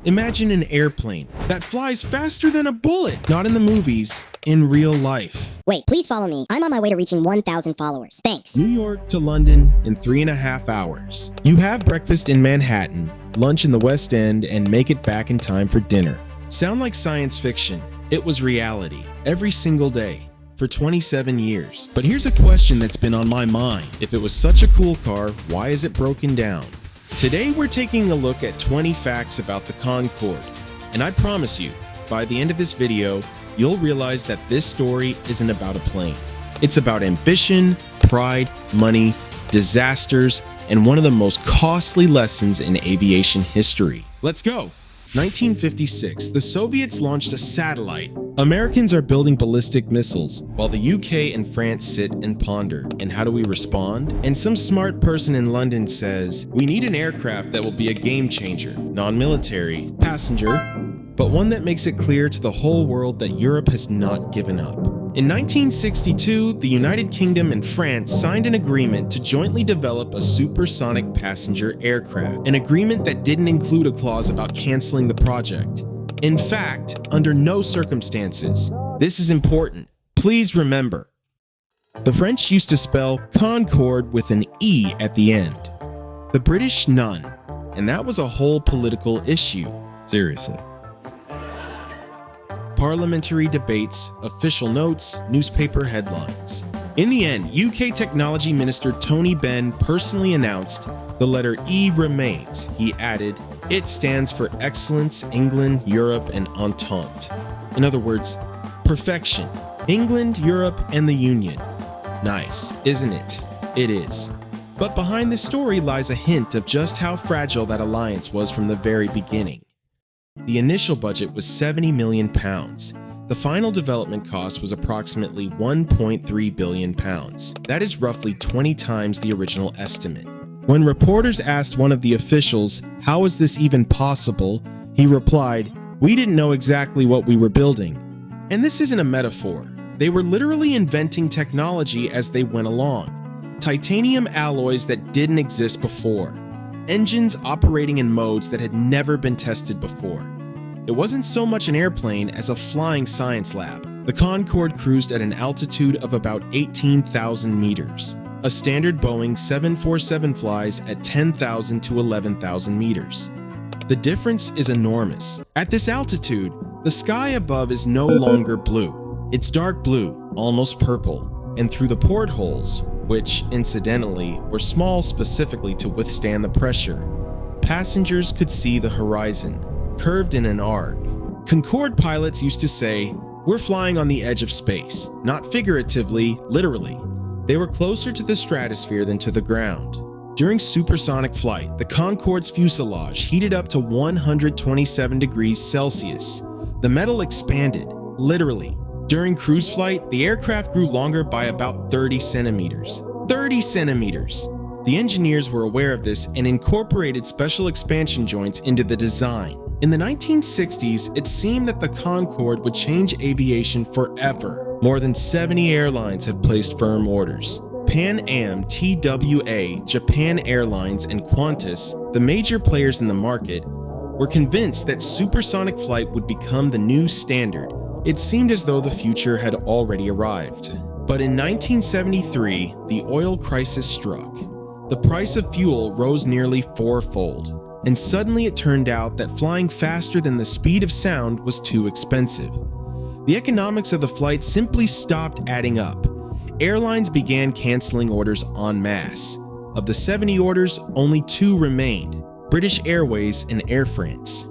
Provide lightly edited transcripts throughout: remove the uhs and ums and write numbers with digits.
Imagine an airplane that flies faster than a bullet. Not in the movies, in real life. Wait, please follow me. I'm on my way to reaching 1,000 followers. Thanks. New York to London in 3.5 hours. You have breakfast in Manhattan, lunch in the West End, and make it back in time for dinner. Sound like science fiction? It was reality, every single day, for 27 years. But here's a question that's been on my mind. If it was such a cool car, why is it broken down? Today we're taking a look at 20 facts about the Concorde. And I promise you, by the end of this video, you'll realize that this story isn't about a plane. It's about ambition, pride, money, disasters, and one of the most costly lessons in aviation history. Let's go! 1956, the Soviets launched a satellite. Americans are building ballistic missiles, while the UK and France sit and ponder. And how do we respond? And some smart person in London says, we need an aircraft that will be a game changer, non-military, passenger, but one that makes it clear to the whole world that Europe has not given up. In 1962, the United Kingdom and France signed an agreement to jointly develop a supersonic passenger aircraft, an agreement that didn't include a clause about canceling the project. In fact, under no circumstances. This is important. Please remember. The French used to spell Concorde with an E at the end. The British none, and that was a whole political issue. Seriously. Parliamentary debates, official notes, newspaper headlines. In the end, UK Technology Minister Tony Benn personally announced, the letter E remains. He added, it stands for Excellence, England, Europe, and Entente. In other words, perfection. England, Europe, and the Union. Nice, isn't it? It is. But behind this story lies a hint of just how fragile that alliance was from the very beginning. The initial budget was £70 million. The final development cost was approximately £1.3 billion. That is roughly 20 times the original estimate. When reporters asked one of the officials, how is this even possible? He replied, we didn't know exactly what we were building. And this isn't a metaphor. They were literally inventing technology as they went along. Titanium alloys that didn't exist before. Engines operating in modes that had never been tested before. It wasn't so much an airplane as a flying science lab. The Concorde cruised at an altitude of about 18,000 meters. A standard Boeing 747 flies at 10,000 to 11,000 meters. The difference is enormous. At this altitude, the sky above is no longer blue. It's dark blue, almost purple, and through the portholes, which, incidentally, were small specifically to withstand the pressure, passengers could see the horizon, curved in an arc. Concorde pilots used to say, we're flying on the edge of space, not figuratively, literally. They were closer to the stratosphere than to the ground. During supersonic flight, the Concorde's fuselage heated up to 127 degrees Celsius. The metal expanded, literally. During cruise flight, the aircraft grew longer by about 30 centimeters. 30 centimeters! The engineers were aware of this and incorporated special expansion joints into the design. In the 1960s, it seemed that the Concorde would change aviation forever. More than 70 airlines have placed firm orders. Pan Am, TWA, Japan Airlines, and Qantas, the major players in the market, were convinced that supersonic flight would become the new standard. It seemed as though the future had already arrived. But in 1973, the oil crisis struck. The price of fuel rose nearly fourfold, and suddenly it turned out that flying faster than the speed of sound was too expensive. The economics of the flight simply stopped adding up. Airlines began canceling orders en masse. Of the 70 orders, only 2 remained: British Airways and Air France.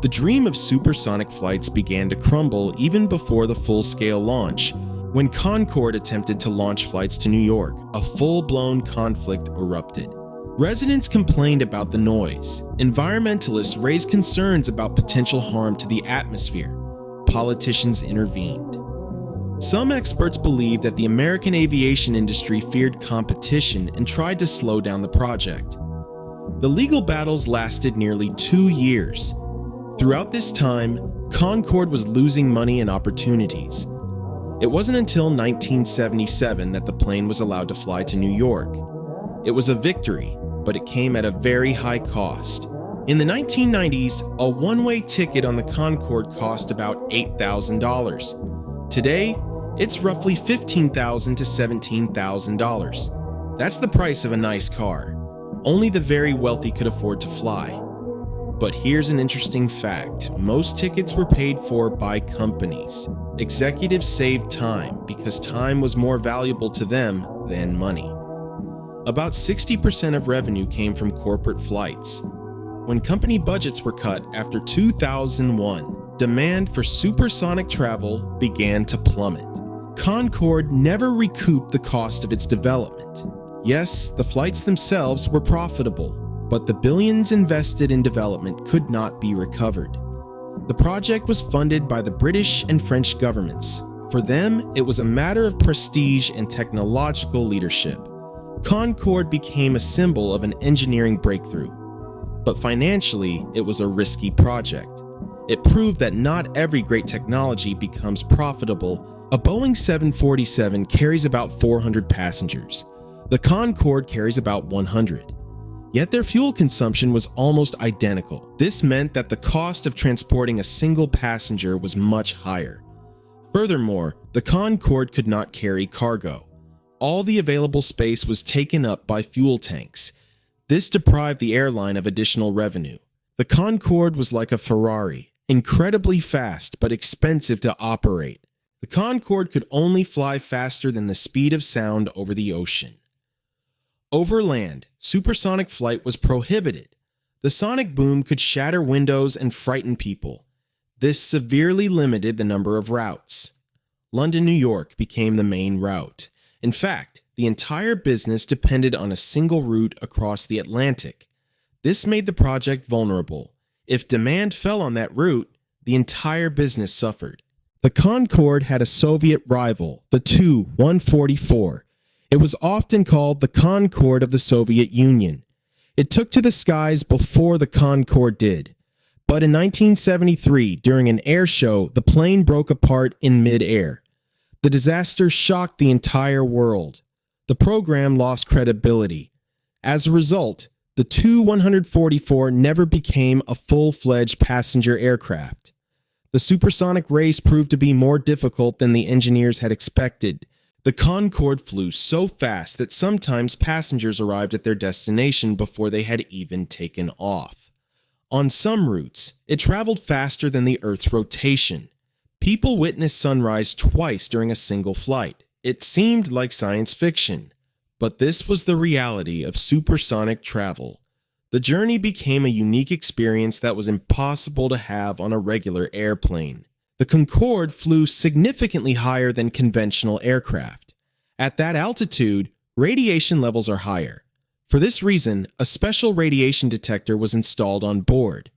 The dream of supersonic flights began to crumble even before the full-scale launch. When Concorde attempted to launch flights to New York, a full-blown conflict erupted. Residents complained about the noise. Environmentalists raised concerns about potential harm to the atmosphere. Politicians intervened. Some experts believed that the American aviation industry feared competition and tried to slow down the project. The legal battles lasted nearly 2 years. Throughout this time, Concorde was losing money and opportunities. It wasn't until 1977 that the plane was allowed to fly to New York. It was a victory, but it came at a very high cost. In the 1990s, a one-way ticket on the Concorde cost about $8,000. Today, it's roughly $15,000 to $17,000. That's the price of a nice car. Only the very wealthy could afford to fly. But here's an interesting fact. Most tickets were paid for by companies. Executives saved time because time was more valuable to them than money. About 60% of revenue came from corporate flights. When company budgets were cut after 2001, demand for supersonic travel began to plummet. Concorde never recouped the cost of its development. Yes, the flights themselves were profitable, but the billions invested in development could not be recovered. The project was funded by the British and French governments. For them, it was a matter of prestige and technological leadership. Concorde became a symbol of an engineering breakthrough. But financially, it was a risky project. It proved that not every great technology becomes profitable. A Boeing 747 carries about 400 passengers. The Concorde carries about 100. Yet their fuel consumption was almost identical. This meant that the cost of transporting a single passenger was much higher. Furthermore, the Concorde could not carry cargo. All the available space was taken up by fuel tanks. This deprived the airline of additional revenue. The Concorde was like a Ferrari, incredibly fast but expensive to operate. The Concorde could only fly faster than the speed of sound over the ocean. Over land, supersonic flight was prohibited. The sonic boom could shatter windows and frighten people. This severely limited the number of routes. London, New York became the main route. In fact, the entire business depended on a single route across the Atlantic. This made the project vulnerable. If demand fell on that route, the entire business suffered. The Concorde had a Soviet rival, the Tu-144. It was often called the Concorde of the Soviet Union. It took to the skies before the Concorde did. But in 1973, during an air show, the plane broke apart in mid-air. The disaster shocked the entire world. The program lost credibility. As a result, the Tu-144 never became a full-fledged passenger aircraft. The supersonic race proved to be more difficult than the engineers had expected. The Concorde flew so fast that sometimes passengers arrived at their destination before they had even taken off. On some routes, it traveled faster than the Earth's rotation. People witnessed sunrise twice during a single flight. It seemed like science fiction, but this was the reality of supersonic travel. The journey became a unique experience that was impossible to have on a regular airplane. The Concorde flew significantly higher than conventional aircraft. At that altitude, radiation levels are higher. For this reason, a special radiation detector was installed on board.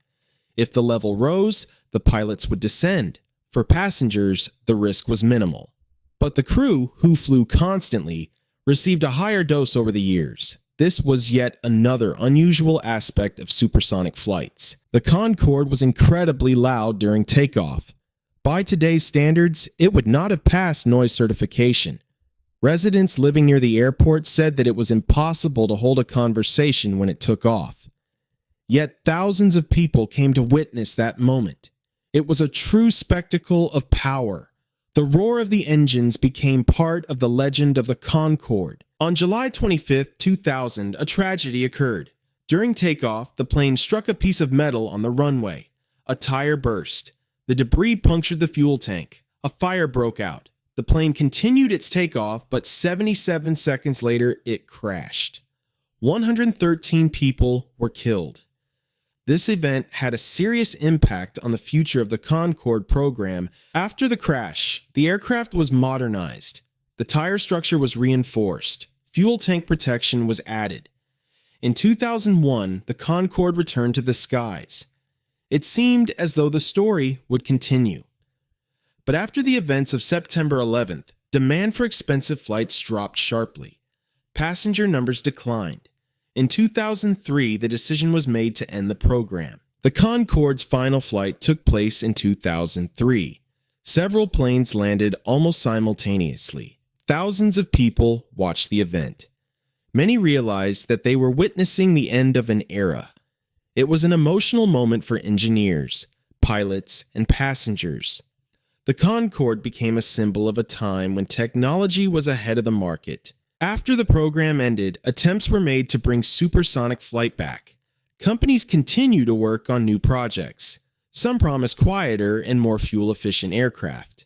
If the level rose, the pilots would descend. For passengers, the risk was minimal. But the crew, who flew constantly, received a higher dose over the years. This was yet another unusual aspect of supersonic flights. The Concorde was incredibly loud during takeoff. By today's standards, it would not have passed noise certification. Residents living near the airport said that it was impossible to hold a conversation when it took off. Yet thousands of people came to witness that moment. It was a true spectacle of power. The roar of the engines became part of the legend of the Concorde. On July 25, 2000, a tragedy occurred. During takeoff, the plane struck a piece of metal on the runway. A tire burst. The debris punctured the fuel tank. A fire broke out. The plane continued its takeoff, but 77 seconds later, it crashed. 113 people were killed. This event had a serious impact on the future of the Concorde program. After the crash, the aircraft was modernized. The tire structure was reinforced. Fuel tank protection was added. In 2001, the Concorde returned to the skies. It seemed as though the story would continue. But after the events of September 11th, demand for expensive flights dropped sharply. Passenger numbers declined. In 2003, the decision was made to end the program. The Concorde's final flight took place in 2003. Several planes landed almost simultaneously. Thousands of people watched the event. Many realized that they were witnessing the end of an era. It was an emotional moment for engineers, pilots, and passengers. The Concorde became a symbol of a time when technology was ahead of the market. After the program ended, attempts were made to bring supersonic flight back. Companies continue to work on new projects. Some promise quieter and more fuel-efficient aircraft.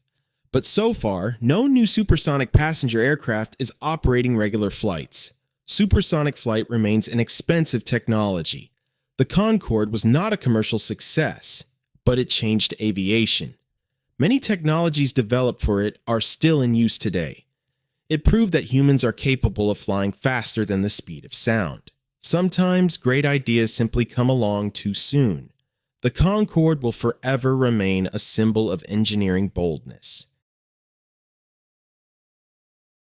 But so far, no new supersonic passenger aircraft is operating regular flights. Supersonic flight remains an expensive technology. The Concorde was not a commercial success, but it changed aviation. Many technologies developed for it are still in use today. It proved that humans are capable of flying faster than the speed of sound. Sometimes great ideas simply come along too soon. The Concorde will forever remain a symbol of engineering boldness.